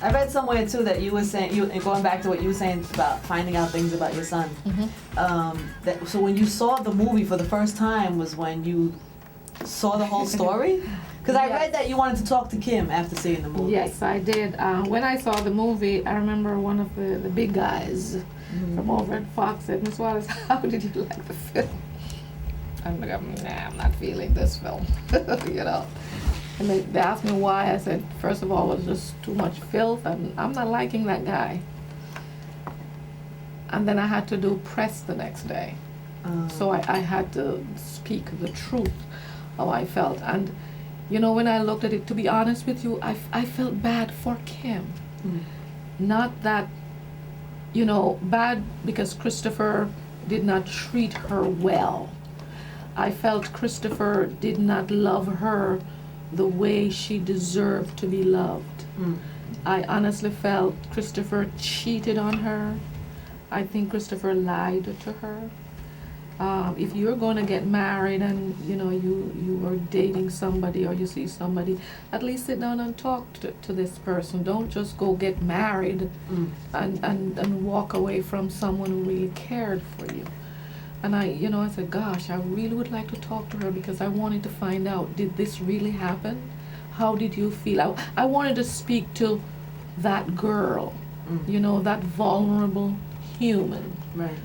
I read somewhere too that you were saying, and going back to what you were saying about finding out things about your son. So when you saw the movie for the first time was when you saw the whole story? Because I read that you wanted to talk to Kim after seeing the movie. Yes, I did. When I saw the movie, I remember one of the big guys from over at Fox said, "Miss Wallace, how did you like the film?" I'm like, "Nah, I'm not feeling this film," you know. And they asked me why. I said, first of all, it was just too much filth, and I'm not liking that guy. And then I had to do press the next day. So I had to speak the truth, how I felt. And, you know, when I looked at it, to be honest with you, I felt bad for Kim. Not that, you know, bad because Christopher did not treat her well. I felt Christopher did not love her the way she deserved to be loved. I honestly felt Christopher cheated on her. I think Christopher lied to her. If you're going to get married and you know you are dating somebody or you see somebody, at least sit down and talk to this person. Don't just go get married and walk away from someone who really cared for you. And I said, gosh, I really would like to talk to her because I wanted to find out, did this really happen? How did you feel? I wanted to speak to that girl, you know, that vulnerable human. Right.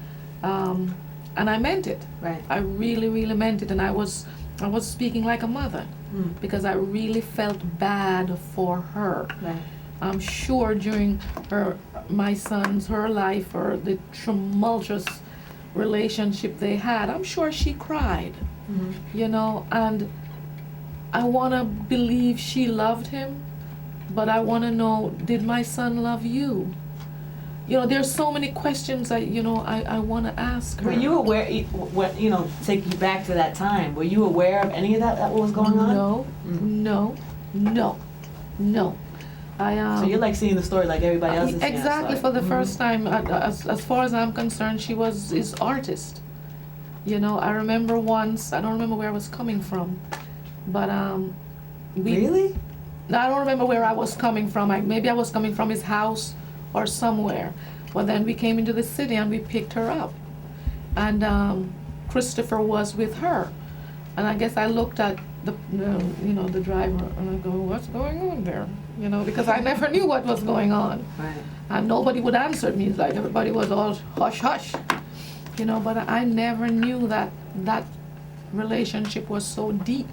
And I meant it. Right. I really, really meant it. And I was speaking like a mother because I really felt bad for her. Right. I'm sure during her life or the tumultuous relationship they had, I'm sure she cried, you know, and I want to believe she loved him, but I want to know, did my son love you? You know, there's so many questions I want to ask her. Were you aware, take you back to that time, were you aware of any of that what was going on? No. So you're like seeing the story like everybody else is seeing. Exactly, for the first time. As far as I'm concerned, she was his artist. You know, I remember once, I don't remember where I was coming from, but Really? I don't remember where I was coming from. Maybe I was coming from his house or somewhere. Well, then we came into the city and we picked her up, and Christopher was with her, and I guess I looked at the driver and I go, what's going on there? You know, because I never knew what was going on. Right. And nobody would answer me. It's like everybody was all hush hush, you know, but I never knew that relationship was so deep.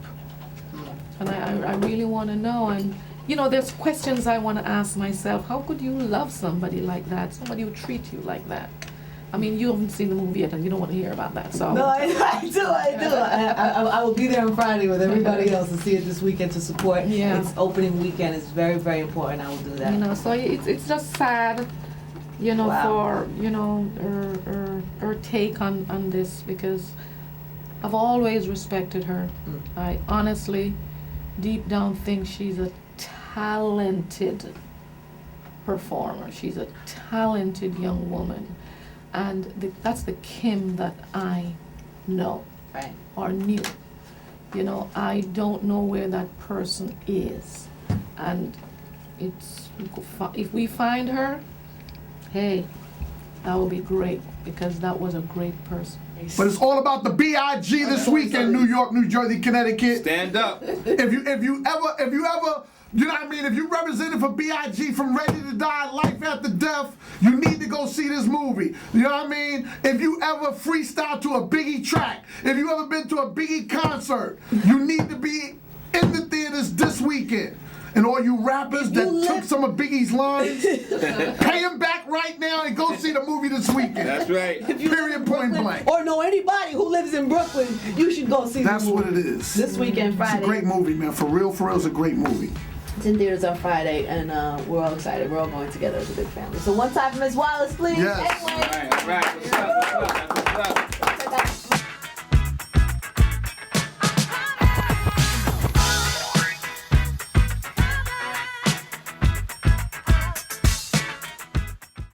And I really want to know. And you know, there's questions I want to ask myself. How could you love somebody like that? Somebody who treats you like that? I mean, you haven't seen the movie yet and you don't want to hear about that, so. No, I do. I will be there on Friday with everybody else to see it this weekend to support. Yeah. It's opening weekend. It's very, very important. I will do that. You know, so it's just sad, you know, for, you know, her take on this, because I've always respected her. I honestly, deep down, think she's a talented performer. She's a talented young woman. And that's the Kim that I know, Right. or knew. You know, I don't know where that person is. And if we find her, hey, that would be great, because that was a great person. But it's all about the B.I.G. this weekend, New York, New Jersey, Connecticut. Stand up. If you ever, you know what I mean? If you represented for B.I.G. from Ready to Die, Life After Death, you need to go see this movie. You know what I mean? If you ever freestyle to a Biggie track, if you ever been to a Biggie concert, you need to be in the theaters this weekend. And all you rappers that took some of Biggie's lines, pay him back right now and go see the movie this weekend. That's right. Period, point blank. Or know anybody who lives in Brooklyn, you should go see That's the movie. what it is. This weekend, Friday. It's a great movie, man. For real, it's a great movie. It's in theaters on Friday, and we're all excited. We're all going together as a big family. So one time for Ms. Wallace, please. Yes. Anyway. All right. What's up?